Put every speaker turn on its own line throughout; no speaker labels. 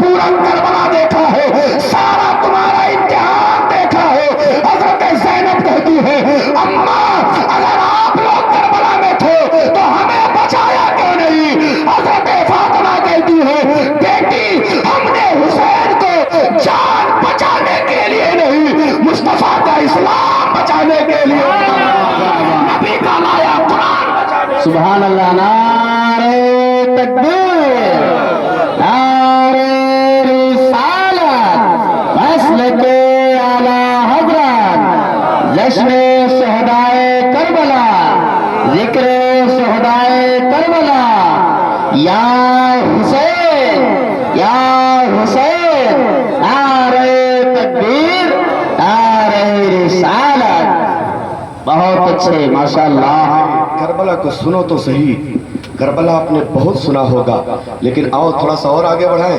پورا کربلا دیکھا ہے، سارا تمہارا امتحان دیکھا ہے۔ حضرت زینب کہتی ہے اماں اگر آپ لوگ کربلا میں تھے تو ہمیں بچایا کیوں نہیں؟ حضرت فاطمہ کہتی ہے بیٹی ہم نے حسین کو جان بچانے کے لیے نہیں، مصطفیٰ کا اسلام بچانے کے لیے، نبی کا لایا قرآن بچانے۔
سبحان اللہ، نعرہ تکبیر، نعرہ رسالت، مسلک اعلی حضرت، جشن شہدائے کربلا، ذکر شہدائے کربلا، یا حسین یا حسین، نعرہ تکبیر، نعرہ رسالت۔ بہت اچھے، ماشاءاللہ۔
کربلا کو سنو تو صحیح، کربلا آپ نے بہت سنا ہوگا، لیکن آؤ تھوڑا سا اور آگے بڑھائیں۔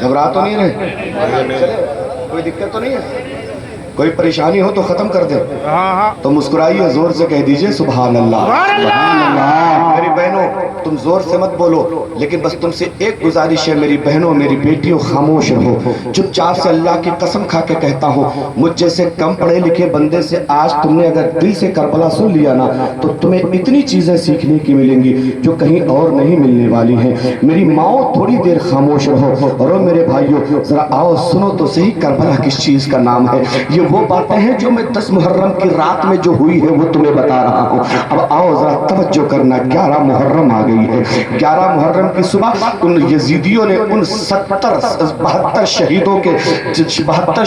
گھبرا تو نہیں رہے؟ کوئی دقت تو نہیں ہے؟ کوئی پریشانی ہو تو ختم کر دیں تو مسکرائیے، زور سے کہہ دیجئے سبحان اللہ۔
سبحان اللہ۔
میری بہنوں تم زور سے مت بولو، لیکن بس تم سے ایک گزارش ہے میری بہنوں میری بیٹیوں، خاموش رہو۔ چپ چاپ سے اللہ کی قسم کھا کے کہتا ہوں، مجھ جیسے کم پڑھے لکھے بندے سے آج تم نے اگر دل سے کربلا سن لیا نا تو تمہیں اتنی چیزیں سیکھنے کی ملیں گی جو کہیں اور نہیں ملنے والی ہیں۔ میری ماؤں تھوڑی دیر خاموش رہو، اور میرے بھائیوں ذرا آؤ سنو تو صحیح کربلا کس چیز کا نام ہے۔ یہ وہ باتیں ہیں جو میں 10 محرم کی رات میں جو ہوئی ہے وہ تمہیں بتا رہا ہوں۔ اب آؤ ذرا توجہ کرنا، 11 محرم آ گئی ہے۔ 11 محرم کی صبح ان یزیدیوں نے ان 72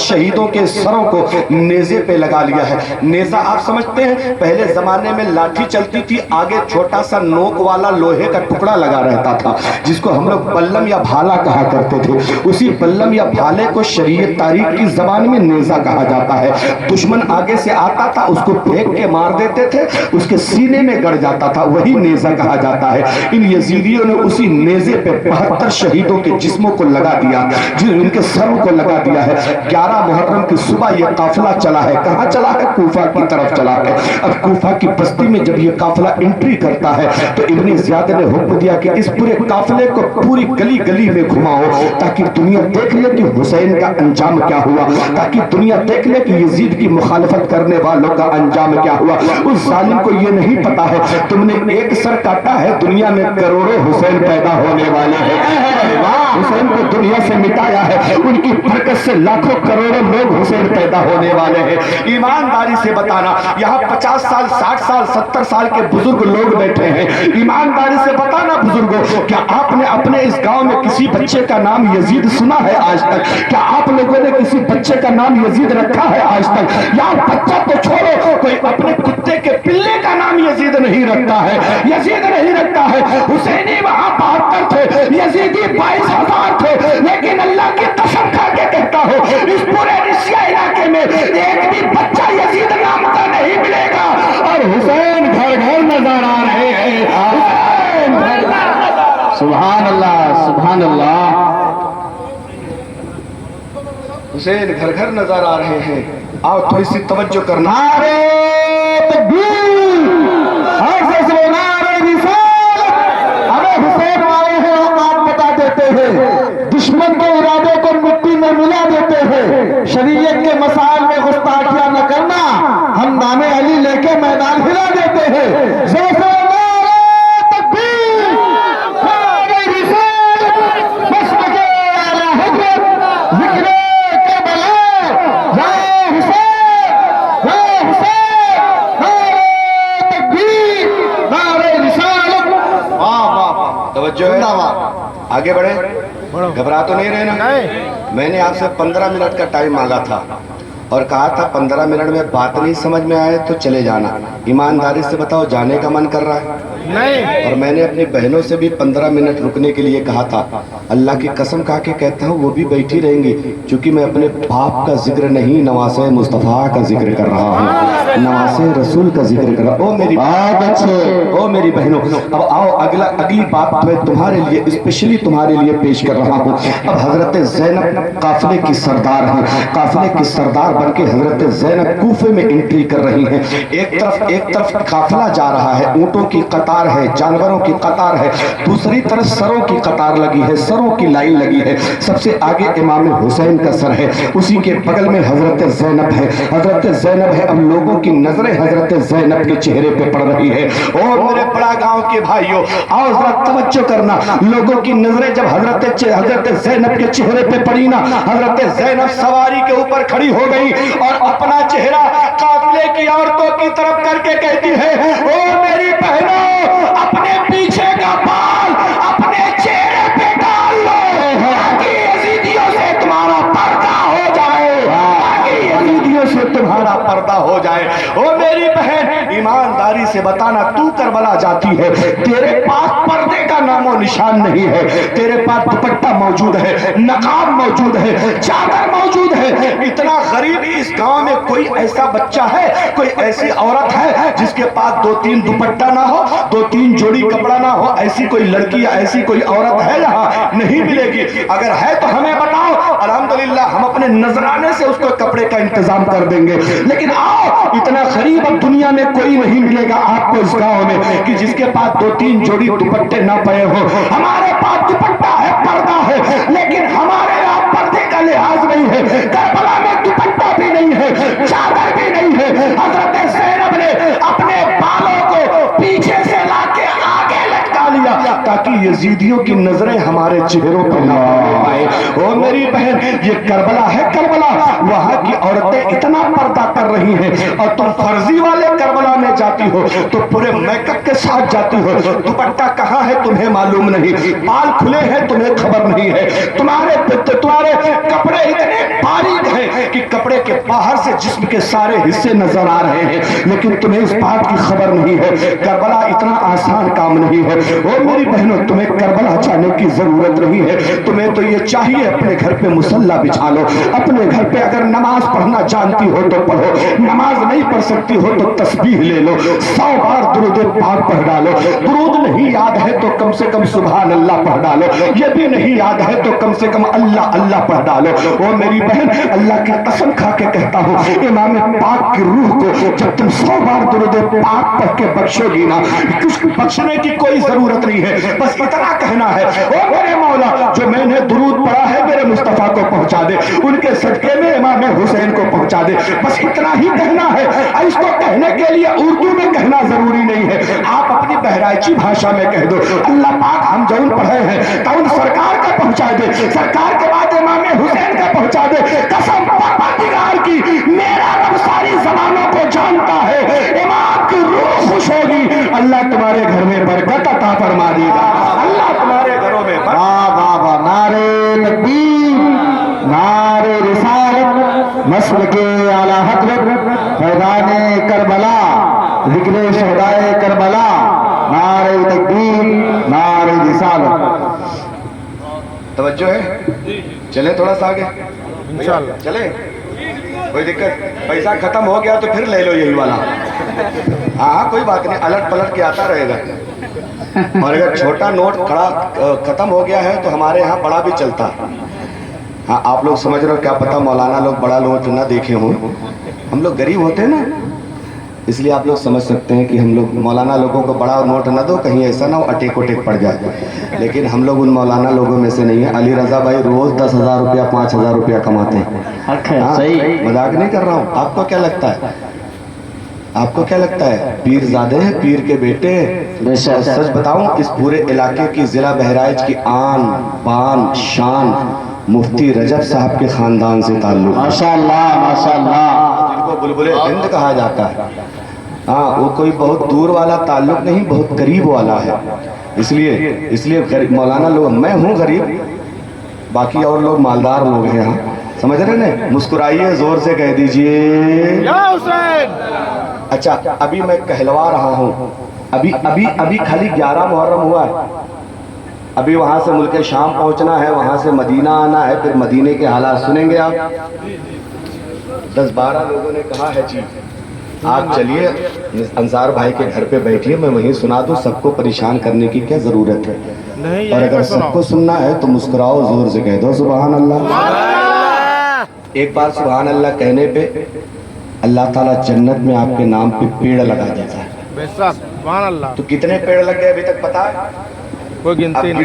شہیدوں کے سروں کو نیزے پہ لگا لیا ہے۔ نیزہ آپ سمجھتے ہیں پہلے زمانے میں لاٹھی چلتی تھی، آگے چھوٹا سا نوک والا لوہے کا ٹکڑا لگا رہتا تھا جس کو ہم لوگ بلم یا بھالا کہا کرتے تھے۔ اسی بلم یا بھالے کو شریعت تاریخ کی زبان میں نیزہ کہا جاتا ہے۔ دشمن آگے سے آتا تھا، اس کو پھینک کے مار دیتے تھے، اس کے سینے میں گڑ جاتا تھا، وہی نیزہ کہا جاتا ہے۔ ان یزیدیوں نے اسی نیزے پہ 72 شہیدوں کے جسموں کو لگا دیا، ان کے سروں کو لگا دیا ہے۔ 11 محرم کی صبح یہ قافلہ چلا ہے، کہاں چلا ہے؟ کوفہ کی طرف چلا ہے۔ اب کوفہ کی بستی میں جب یہ قافلہ انٹری کرتا ہے تو ابن زیاد نے حکم دیا کہ اس پورے قافلے کو پوری گلی گلی میں گھماؤ تاکہ دنیا دیکھ لے کہ حسین کا انجام کیا ہوا، تاکہ دنیا دیکھ لے کہ یزید کی مخالفت کرنے والوں کا انجام کیا ہوا۔ اس ظالم کو یہ نہیں پتا ہے تم نے ایک سر کاٹا ہے، دنیا میں کروڑوں حسین پیدا ہونے والے ہیں۔ حسین کو دنیا سے مٹایا ہے، ان کی برکت سے لاکھوں کروڑوں لوگ حسین پیدا ہونے والے ہیں۔ ایمانداری سے بتانا، یہاں 50 سال 60 سال 70 سال کے بزرگ لوگ بیٹھے ہیں، ایمانداری سے بتانا بزرگوں، کیا آپ نے اپنے اس گاؤں میں کسی بچے کا نام یزید سنا ہے آج تک؟ کیا آپ لوگوں نے کسی بچے کا نام یزید رکھا ہے آج تک؟ یا بچہ تو چھوڑو، کوئی اپنے کتے کے پلے کا نام یزید نہیں رکھتا ہے، یزید نہیں رکھتا ہے۔ حسینی وہاں 72 تھے، یزیدی 22,000 تھے، لیکن اللہ کی قسم کھا کے کہتا ہوں اس پورے رشیا علاقے میں ایک بھی بچہ یزید نام کا نہیں ملے گا، اور حسین گھر گھر نظر آ رہے ہیں۔ حسین گھر گھر نظر آ رہے ہیں۔
سبحان اللہ، سبحان اللہ۔
حسین گھر گھر نظر آ رہے ہیں۔ آؤ تھوڑی سی توجہ کرنا۔
نعرہ تکبیر، حضرت نعرہ رسالت۔ ہمیں حسین والے ہیں، ہم آپ بتا دیتے ہیں، دشمن کے ارادے کو مٹی میں ملا دیتے ہیں، شریعت کے مسائل میں گستاخیاں نہ کرنا، ہم نام علی لے کے میدان ہلا دیتے ہیں۔ زور سے نعرہ تکبیر، نعرہ رسالت، مسلک اعلی حضرت، ذکر
آگے بڑھے، گھبرا تو نہیں رہے نا؟ میں نے آپ سے 15 منٹ کا ٹائم مانگا تھا اور کہا تھا 15 منٹ میں بات نہیں سمجھ میں آئے تو چلے جانا۔ ایمانداری سے بتاؤ جانے کا من کر رہا ہے؟ نہیں۔ اور میں نے اپنی بہنوں سے بھی 15 منٹ رکنے کے لیے کہا تھا، اللہ کی قسم کھا کے کہتا ہوں وہ بھی بیٹھی رہیں گی، چونکہ میں اپنے باپ کا ذکر نہیں نواسے مصطفیٰ کا ذکر کر رہا ہوں، نواسے رسول کا ذکر کر رہا ہوں۔ او میری بات اچھے، او میری بہنوں، اب آؤ اگلی بات میں تمہارے لیے اسپیشلی تمہارے لیے پیش کر رہا ہوں۔ اب حضرت زینب قافلے کی سردار ہیں، قافلے کی سردار بن کے حضرت زینب کوفے میں انٹری کر رہی ہیں۔ ایک طرف قافلہ جا رہا ہے، اونٹوں کی قطار ہے، جانوروں کی قطار ہے، دوسری طرف سروں کی قطار لگی ہے، سروں سروں کی لائن لگی ہے. سب سے آگے امام حسین کا سر ہے, اسی کے بغل میں حضرت زینب ہے. حضرت زینب ہے. اب لوگوں کی نظریں حضرت زینب کے چہرے پہ پڑ رہی ہے. اور میرے بڑا گاؤں کے بھائیوں آؤ ذرا توجہ کرنا, لوگوں کی نظریں جب حضرت زینب کے چہرے پہ پڑی نا, حضرت زینب سواری کے اوپر کھڑی ہو گئی اور اپنا چہرہ قافلے کی عورتوں کی طرف کر کے کہتی ہے, او میری بہنوں, اپنے پیچھے کا بال اپنے چہرے پہ ڈال لو تاکہ یزیدیوں سے تمہارا پردہ ہو جائے, تاکہ یزیدیوں سے تمہارا پردہ ہو جائے. او میری بہن, ایمانداری سے بتانا, تو کربلا جاتی ہے, تیرے پاس پردے کا نام و نشان نہیں ہے, تیرے پاس دوپٹہ موجود ہے, نقاب موجود ہے, چادر موجود ہے. اتنا غریب اس گاؤں میں کوئی ایسا بچہ ہے, کوئی ایسی عورت ہے جس کے پاس 2-3 دوپٹہ نہ ہو, 2-3 جوڑی کپڑا نہ ہو؟ ایسی کوئی لڑکی یا ایسی کوئی عورت ہے یہاں؟ نہیں ملے گی. اگر ہے تو ہمیں بتاؤ, الحمدللہ ہم اپنے نذرانے سے اس کو کپڑے کا انتظام کر دیں گے. لیکن آؤ, اتنا غریب اب دنیا میں کوئی نہیں ملے گا آپ کو اس گاؤں میں کہ جس کے پاس 2-3 جوڑی دوپٹے نہ پڑے ہو. ہمارے پاس دوپٹہ ہے, پردہ ہے, لیکن ہمارے یہاں پردے کا لحاظ نہیں ہے. کربلا میں دوپٹہ بھی نہیں ہے, چادر بھی نہیں ہے. حضرت زینب نے اپنے بالوں کو پیچھے سے لا کے آگے لٹکا لیا تاکہ یزیدیوں کی نظریں ہمارے چہروں پر نہ پائے. او میری بہن, یہ کربلا ہے, کربلا. وہاں کی عورتیں اتنا پردہ کر رہی ہیں اور تم فرضی والے کربلا میں جاتی ہو تو پورے میک اپ کے ساتھ جاتی ہو. دوپٹہ کہاں ہے تمہیں معلوم نہیں, بال کھلے ہیں تمہیں خبر نہیں ہے, تمہارے کپڑے اتنے باریک ہیں کہ کپڑے کے باہر سے جسم کے سارے حصے نظر آ رہے ہیں, لیکن تمہیں اس بات کی خبر نہیں ہے. کربلا اتنا آسان کام نہیں ہے. اور میری بہنوں, تمہیں کربلا جانے کی ضرورت نہیں ہے. تمہیں تو یہ چاہیے اپنے گھر پہ مصلی بچھا لو, اپنے گھر پہ اگر نماز پڑھنا جانتی ہو تو پڑھو, نماز نہیں پڑھ سکتی ہو تو تسبیح لے لو, 100 بار درود پاک پڑھ ڈالو. درود نہیں یاد ہے تو کم سے کم سبحان اللہ پڑھ ڈالو, یہ بھی نہیں یاد ہے تو کم سے کم اللہ اللہ پڑھ ڈالو. اور میری بہن, اللہ کی قسم کھا کے کہتا ہوں, امام پاک کی روح کو جب تم 100 بار درود پاک پڑھ کے بخشو گی نا, کچھ بخشنے کی کوئی ضرورت نہیں ہے, بس اتنا کہنا ہے, او میرے مولا, جو میں نے درود پڑھا ہے میرے مصطفیٰ کو پہنچا دے, ان کے صدقے میں امام حسین کو پہنچا دے. بس اتنا ہی کہنا ہے. اس کو کہنے کے لیے اردو میں کہنا ضروری نہیں ہے, آپ اپنی بہرائچی بھاشا میں کہہ دو, اللہ پاک ہم جو پڑھے ہیں تو ان سرکار کا پہنچا دے, سرکار کے بعد امام حسین کا پہنچا دے. قسم پروردگار کی, میرا رب ساری زبانوں کو جانتا ہے, امام کی روح خوش ہوگی, اللہ تمہارے گھر میں برکت عطا فرما دے گا. اللہ تمہارے گھروں میں
نعرے تکبیر, نعرے رسالت, نسل کے اعلیٰ حضرت فیضان کربلا, ذکر شہدائے کربلا, نعرے تکبیر, نعرے رسالت.
توجہ ہے, چلیں تھوڑا سا آگے انشاءاللہ, چلیں, کوئی دقت, پیسہ ختم ہو گیا تو پھر لے لو یہی والا. ہاں کوئی بات نہیں, الٹ پلٹ کے آتا رہے گا. اور اگر چھوٹا نوٹ ختم ہو گیا ہے تو ہمارے ہاں بڑا بھی چلتا. ہاں آپ لوگ سمجھ رہے ہو, کیا پتا مولانا لوگ بڑا نوٹ نہ دیکھے ہوں, ہم لوگ غریب ہوتے ہیں نا, اس لیے آپ لوگ سمجھ سکتے ہیں کہ ہم لوگ مولانا لوگوں کو بڑا نوٹ نہ دو, کہیں ایسا نہ ہو اٹیک وٹیک پڑ جائے. لیکن ہم لوگ ان مولانا لوگوں میں سے نہیں ہیں. علی رضا بھائی روز 10,000 روپیہ 5,000 روپیہ کماتے ہیں. مذاق نہیں کر رہا ہوں. آپ کو کیا لگتا ہے, آپ کو کیا لگتا ہے پیر زادے ہیں, پیر کے بیٹے. سچ بتاؤں, اس پورے علاقے کی ضلع بہرائچ کی آن بان شان مفتی رجب صاحب کے خاندان سے تعلق.
ماشاءاللہ, ماشاءاللہ,
جن کو بلبل ہند کہا جاتا ہے. ہاں, وہ کوئی بہت دور والا تعلق نہیں, بہت قریب والا ہے. اس لیے مولانا لوگ, میں ہوں غریب, باقی اور لوگ مالدار لوگ ہیں یہاں, سمجھ رہے نا. مسکرائیے, زور سے کہہ دیجئے یا حسین. اچھا, ابھی میں کہلوا رہا ہوں, ابھی خالی 11 محرم ہوا ہے, ابھی وہاں سے ملک شام پہنچنا ہے, وہاں سے مدینہ آنا ہے, پھر مدینے کے حالات سنیں گے آپ. 10-12 لوگوں نے کہا ہے جی آپ چلیے انصار بھائی کے گھر پہ بیٹھیے, میں وہیں سنا دوں, سب کو پریشان کرنے کی کیا ضرورت ہے. اور اگر سب کو سننا ہے تو مسکراؤ, زور سے کہہ دو سبحان اللہ. ایک بار سبحان اللہ کہنے پہ اللہ تعالیٰ جنت میں آپ کے نام پہ پیڑ لگا دیتا ہے. تو کتنے پیڑ لگ گئے ابھی تک پتا ہے؟ کوئی گنتی نہیں.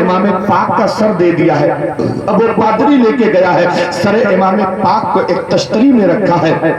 امام پاک کا سر دے دیا ہے. اب وہ پادری لے کے گیا ہے, سر امام پاک کو ایک تشتری میں رکھا ہے,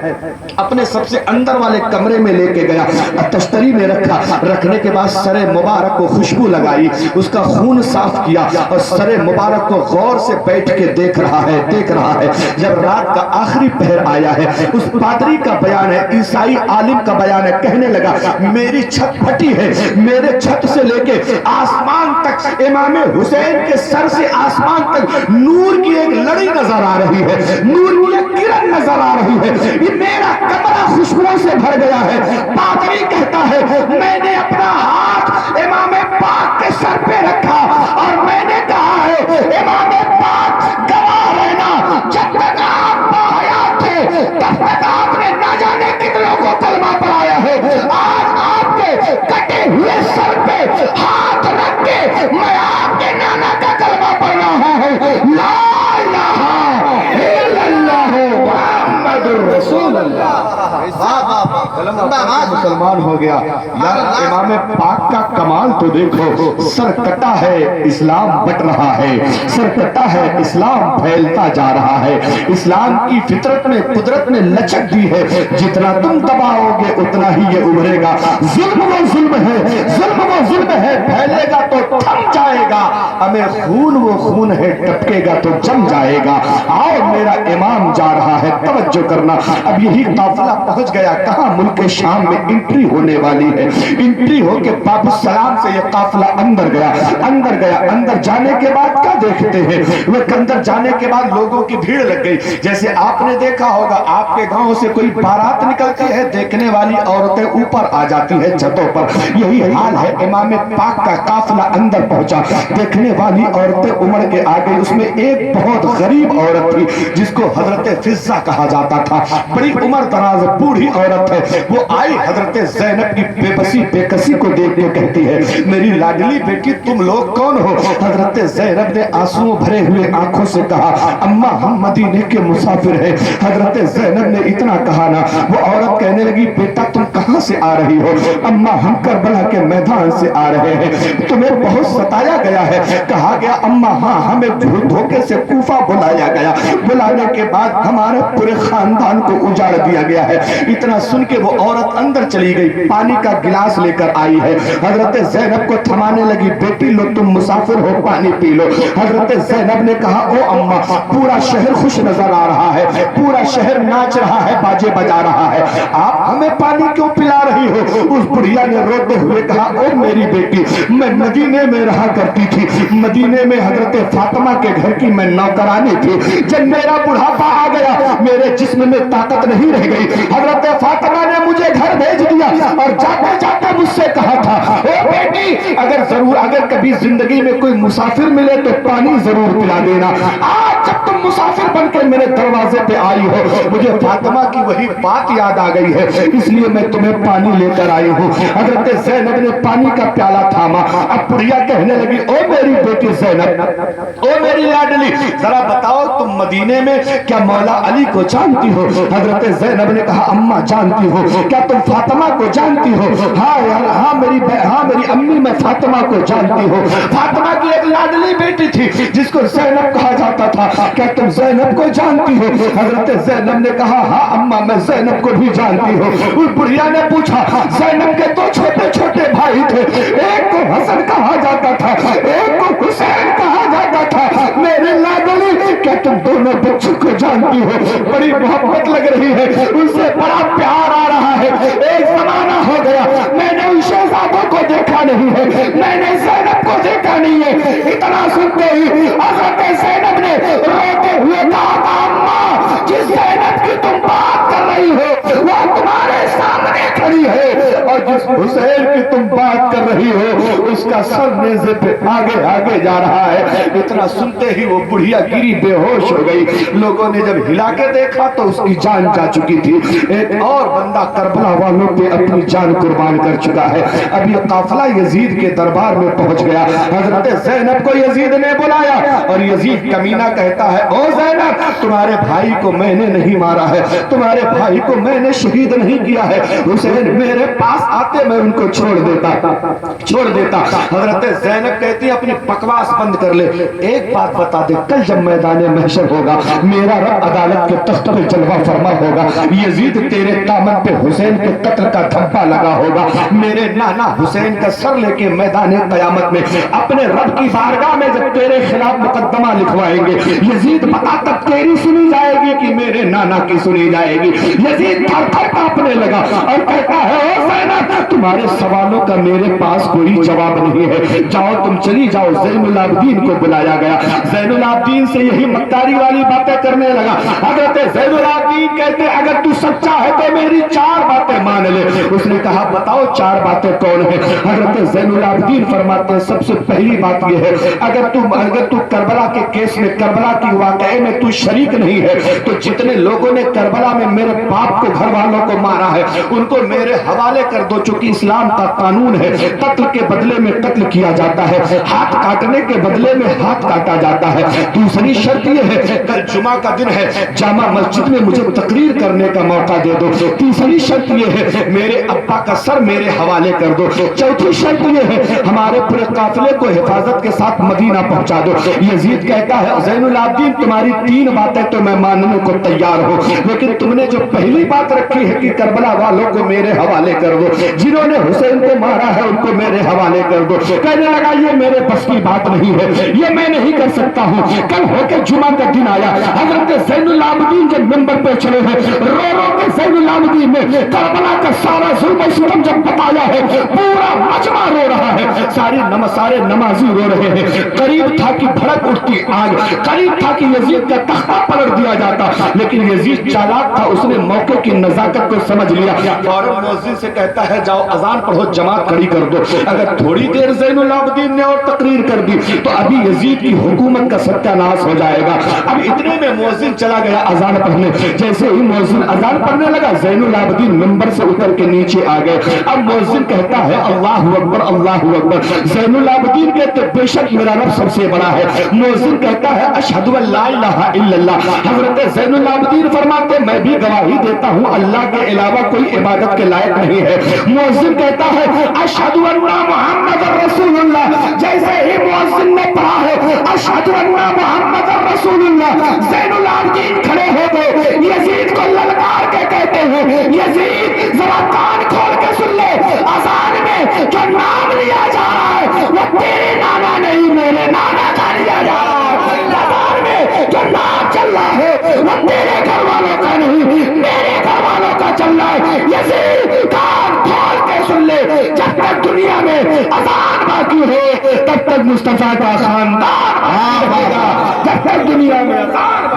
اپنے سب سے اندر والے کمرے میں لے کے گیا, تشتری میں رکھا. رکھنے کے بعد سر مبارک کو خوشبو لگائی, اس کا خون صاف کیا, اور سر مبارک کو غور سے بیٹھ کے دیکھ رہا ہے. جب رات کا آخری پہر آیا ہے, اس پادری کا بیان ہے, عیسائی عالم کا بیان ہے, کہنے لگا میری چھت پھٹی ہے, میرے چھت سے لے کے آسمان تک, امام حسین کے سر سے آسمان تک نور کی ایک لڑی نظر آ رہی ہے, نور کی ایک کرن نظر آ رہی ہے, یہ میرا کمرہ خوشبو سے بھر گیا ہے. پادری کہتا ہے میں نے اپنا ہاتھ امام پاک کے سر پہ رکھا اور میں نے کہا ہے امام پاک گواہ رہنا, جب تک آپ باحیات تھے تب تک آپ نے نہ جانے کتنوں کو کلمہ پڑھایا ہے. آج آپ کے کٹے ہوئے سر پہ ہاتھ رکھ کے میں آپ کے نانا کا کلمہ پڑھ رہا ہوں, لا الہ الا اللہ محمد رسول اللہ. مسلمان ہو گیا. یار امام پاک کا کمال تو دیکھو, سر کٹا ہے اسلام بٹ رہا ہے, سر کٹا ہے اسلام پھیلتا جا رہا ہے. اسلام کی فطرت میں قدرت نے لچک دی ہے, جتنا تم دباؤ گے اتنا ہی یہ ابھرے گا. ظلم وہ ظلم ہے, ظلم وہ ظلم ہے, پھیلے گا تو تھم جائے گا, ہمیں خون وہ خون ہے, ٹپکے گا تو جم جائے گا. آؤ میرا امام جا رہا ہے, توجہ کرنا. اب یہی قافلہ پہنچ گیا کہاں, ملک شام میں انٹری ہونے والی ہے. انٹری ہو کے باب السلام سے یہ قافلہ اندر گیا. اندر جانے کے بعد کیا دیکھتے ہیں, وہ اندر جانے کے بعد لوگوں کی بھیڑ لگ گئی. جیسے آپ نے دیکھا ہوگا آپ کے گاؤں سے کوئی بارات نکلتی ہے, دیکھنے والی عورتیں اوپر آ جاتی ہیں چھتوں پر. یہی حال ہے, امام پاک کا قافلہ اندر پہنچا, دیکھنے والی عورتیں امڑ کے آ گئی. اس میں ایک بہت غریب عورت تھی جس کو حضرت فضہ کہا جاتا تھا, بڑی عمر دراز بوڑھی عورت ہے. وہ آئی حضرت زینب کی بے بسی بے کسی کو دیکھ کے کہتی ہے میری لاڈلی بیٹی تم لوگ کون ہو. حضرت زینب نے آنسو بھرے ہوئے آنکھوں سے کہا اماں ہم مدینے کے مسافر ہیں. حضرت زینب نے اتنا کہا نا, وہ عورت کہنے لگی بیٹا تم کہاں سے آ رہی ہو. اماں ہم کربلا کے میدان سے آ رہے ہیں, تمہیں بہت ستایا گیا ہے. کہا گیا اماں ہاں ہمیں دھوکے سے کوفہ بلایا گیا, بلانے کے بعد ہمارے پورے خاندان کو اجاڑ دیا گیا ہے. اتنا سن کے وہ عورت اندر چلی گئی, پانی کا گلاس لے کر آئی ہے. حضرت زینب کو تھمانے لگی, بیٹی لو تم مسافر ہو پانی پی لو. حضرت زینب نے کہا او اماں پورا شہر خوش نظر آ رہا ہے, پورا شہر ناچ رہا ہے, باجے بجا رہا ہے, آپ ہمیں پانی کیوں پلا رہی ہو. اس بڑھیا نے روتے ہوئے کہا او میری بیٹی میں مدینے میں رہا کرتی تھی, مدینے میں حضرت فاطمہ کے گھر کی میں نوکرانی تھی. جب میرا بڑھاپا آ گیا میرے جسم میں طاقت نہیں رہ گئی, حضرت فاطمہ نے مجھے گھر بھیج دیا اور جاتے جاتے مجھ سے کہا تھا اے بیٹی اگر کبھی زندگی میں کوئی مسافر ملے تو پانی ضرور پلا دینا. آج جب تم مسافر بن کے میرے دروازے پہ آئی ہو مجھے فاطمہ کی وہی بات یاد آ گئی ہے, اس لیے میں تمہیں پانی لے کر آئی ہوں. حضرت زینب نے پانی کا پیالہ تھاما. اب بڑھیا کہنے لگی او میری بیٹی زینب, او میری لاڈلی ذرا بتاؤ تم مدینے میں کیا مولا علی کو جانتی ہو. حضرت زینب نے کہا اماں جانتی ہو. کیا تم فاطمہ کو جانتی ہو. ہاں میری امی میں فاطمہ کو جانتی ہو. فاطمہ کی ایک لاڈلی بیٹی تھی جس کو زینب کہا جاتا تھا, کیا تم زینب کو جانتی ہو. حضرت زینب نے کہا ہاں اماں میں زینب کو بھی جانتی ہوں. اس بڑھیا نے پوچھا زینب کے دو چھوٹے چھوٹے بھائی تھے, ایک کو حسن کہا جاتا تھا, ایک کو حسین کہا جاتا تھا. میرے لاڈلی کیا تم دونوں بچوں کو جانتی ہو. بڑی محبت لگ رہی ہے, ان سے بڑا پیار آ رہا ہے. ایک زمانہ ہو گیا میں نے ان شہزادوں کو دیکھا نہیں ہے, میں نے زینب کو دیکھا نہیں ہے. اتنا سنتے ہی حضرت زینب نے روتے ہوئے کہا اماں جس زینب کی تم بات کر رہی ہو وہ تمہارے سامنے کھڑی ہے, اور جس حسین کی تم بات کر رہی ہو اس کا سر نیزے پہ آگے آگے جا رہا ہے. اتنا سنتے ہی وہ بڑھیا گری بے ہوش ہو گئی. لوگوں نے جب ہلا کے دیکھا تو اس کی جان جا چکی تھی. ایک اور بندہ کربلا والوں پہ اپنی جان قربان کر چکا ہے. اب یہ قافلہ یزید کے دربار میں پہنچ گیا. حضرت زینب کو یزید نے بلایا اور یزید کمینہ کہتا ہے او زینب تمہارے بھائی کو میں نے نہیں مارا ہے, تمہارے بھائی کو میں نے شہید نہیں کیا ہے. حسین میرے پاس آتا آتے میں ان کو چھوڑ دیتا۔ حضرت زینب کہتی ہے اپنی بکواس بند کر لے، ایک بات بتا دے، کل جب میدان محشر ہوگا میرا رب عدالت کے تخت پہ جلوہ فرما ہوگا، یزید تیرے دامن پہ حسین کے قتل کا دھبا لگا ہوگا، میرے نانا حسین کا سر لے کے میدان قیامت میں اپنے رب کی بارگاہ میں جب تیرے خلاف مقدمہ لکھوائیں گے، یزید بتا تب تیری سنی جائے گی کہ میرے نانا کی سنی جائے گی۔ یزید تھر تھر کانپنے لگا اور کہتا ہے اے زینب تمہارے سوالوں کا میرے پاس کوئی جواب نہیں ہے، جاؤ تم چلی جاؤ۔ زین العابدین کو بلایا گیا، زین العابدین سے یہی مکاری والی باتیں کرنے لگا۔ حضرت زین العابدین کہتے اگر تو سچا ہے تو میری 4 باتیں مان لے۔ اس نے کہا بتاؤ 4 باتیں کون ہیں؟ حضرت زین العابدین فرماتے ہیں سب سے پہلی بات یہ ہے اگر تو کربلا کے کیس میں، کربلا کی واقعے میں تو شریک نہیں ہے تو جتنے لوگوں نے کربلا میں میرے باپ کو، گھر والوں کو مارا ہے ان کو میرے حوالے کر دو، چونکہ اسلام کا قانون ہے قتل کے بدلے میں قتل کیا جاتا ہے، ہاتھ کاٹنے کے بدلے میں ہاتھ کاٹا جاتا ہے۔ دوسری شرط یہ ہے کل جمعہ کا دن ہے، جامع مسجد میں مجھے تقریر کرنے کا موقع دے دو۔ تیسری شرط یہ ہے میرے ابا کا سر میرے حوالے کر دو۔ چوتھی شرط یہ ہے ہمارے پورے قافلے کو حفاظت کے ساتھ مدینہ پہنچا دو۔ یزید کہتا ہے زین العابدین تمہاری 3 باتیں تو میں ماننے کو تیار ہوں، لیکن تم نے جو پہلی بات رکھی ہے کہ کربلا والوں کو میرے حوالے کر دو، جنہوں نے حسین کو مارا ہے ان کو میرے حوالے کر دو۔ کہنے لگا یہ میرے بس کی بات نہیں ہے، یہ میں نہیں کر سکتا ہوں۔ کل ہو کے جمعہ کا دن آیا، حضرت زین العابدین جب منبر پہ چلے ہیں، رو رو کے زین العابدین نے کربلا کا سارا ظلم و ستم جب بتایا ہے، پورا مجمع رو رہا ہے، سارے نمازی رو رہے ہیں۔ قریب تھا کہ بھڑک اٹھتی آگ، قریب تھا کہ یزید کا تختہ پلٹ دیا جاتا، لیکن یزید چالاک تھا، اس نے موقع کی نزاکت کو سمجھ لیا، فوراً مؤذن سے کہتا ہے جاؤ اذان پڑھو، جماعت کھڑی کر دو۔ اگر تھوڑی دیر زین العابدین نے اور تقریر کر دی تو ابھی یزید کی حکومت کا ستیہ ناش ہو جائے گا۔ اب اتنے میں مؤذن چلا گیا اذان پڑھنے، جیسے ہی مؤذن اذان پڑھنے لگا زین العابدین منبر سے اتر کے نیچے آ گئے۔ اب مؤذن کہتا ہے اللہ اکبر اللہ اکبر، زین العابدین کہتے بے شک میرا رب سب سے بڑا ہے۔ مؤذن کہتا ہے اشہد ان لا الہ الا اللہ، حضرت زین العابدین فرماتے میں بھی گواہی دیتا ہوں اللہ کے علاوہ کوئی عبادت کے لائق نہیں ہے۔ مؤذن کہتا ہے اشہد ان محمد رسول اللہ، جیسے ہی مؤذن نے پڑھا ہے اشہد ان محمد رسول اللہ، زین العابدین کھڑے ہو گئے، یزید کو للکار کے کہتے ہیں یزید ذرا کان کھول کے سن لے، اذان میں جو نام لیا جا رہا ہے وہ تیرے نانا نہیں میرے نانا کا لیا جا رہا ہے، اذان میں جو نام چل رہا ہے وہ تیرے گھر والوں کا نہیں میرے گھر والوں کا چل رہا ہے۔ یزید کان کھول کے سن لے، جب تک دنیا میں اذان باقی ہے تب تک مصطفیٰ کا خاندان باقی رہے گا، جب تک دنیا میں اذان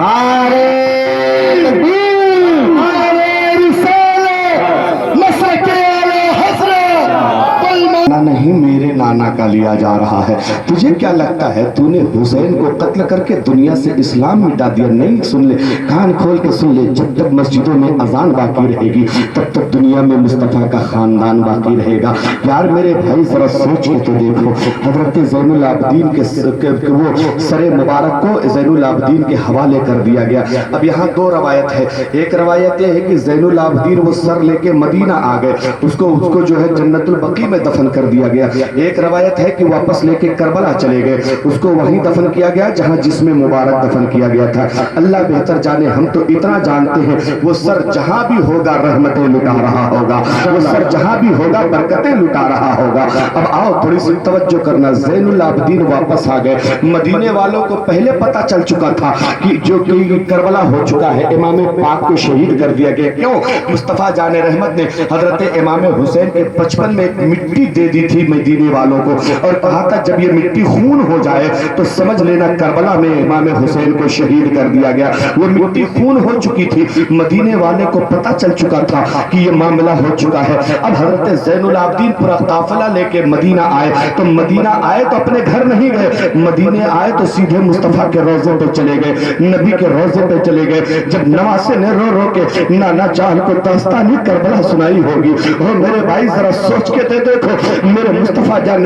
نہیں میرے نانا کا لیا جا رہا ہے۔ تجھے کیا لگتا ہے تو نے حسین کو قتل کر کے دنیا سے اسلام مٹا دیا؟ نہیں، سن لے، کان کھول کے سن لے، جب تک مسجدوں میں اذان باقی رہے گی تب تک دنیا میں مصطفیٰ کا خاندان باقی رہے گا۔ یار میرے بھائی ذرا سوچ کے تو دیکھو، حضرت زین العابدین کے وہ سر مبارک کو زین العابدین کے حوالے کر دیا گیا۔ اب یہاں 2 روایت ہے، ایک روایت یہ ہے کہ زین العابدین وہ سر لے کے مدینہ آ گئے، اس کو جو ہے جنت البقیع میں دفن کر دیا گیا۔ ایک روایت ہے کہ واپس لے کے کربلا چلے گئے، اس کو وہیں دفن کیا گیا جہاں جسم مبارک دفن کیا گیا تھا۔ اللہ بہتر جانے، ہم تو اتنا جانتے ہیں وہ سر جہاں بھی ہوگا رحمتیں لٹا رہا ہوگا، وہ سر جہاں بھی ہوگا برکتیں لٹا رہا ہوگا۔ اب آؤ تھوڑی سی توجہ کرنا، زین العابدین واپس آ گئے، مدینے والوں کو پہلے پتا چل چکا تھا کہ جو کہ کربلا ہو چکا ہے، امام پاک کو شہید کر دیا گیا۔ کیوں؟ مصطفیٰ جان رحمت نے حضرت امام حسین کے بچپن میں ایک مٹی دے دی تھی مدینے والوں کو اور کہا تھا جب یہ مٹی خون ہو جائے تو سمجھ لینا کربلا میں امام حسین کو شہید کر دیا گیا۔ وہ مٹی خون ہو چکی تھی، مدینے والے کو پتا چل چکا تھا کہ یہ معاملہ ہو چکا ہے۔ اب حضرت زین العابدین پورا قافلہ لے کے مدینہ آئے تو مدینہ آئے تو اپنے گھر نہیں گئے، مدینے آئے تو سیدھے مصطفیٰ کے روضے پہ چلے گئے، نبی کے روضے پہ چلے گئے۔ جب نواسے نے رو رو کے نانا جان کو داستانی کربلا سنائی ہوگی، اور میرے بھائی ذرا سوچ کے دے دیکھو، میرے مصطفیٰ جان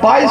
22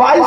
22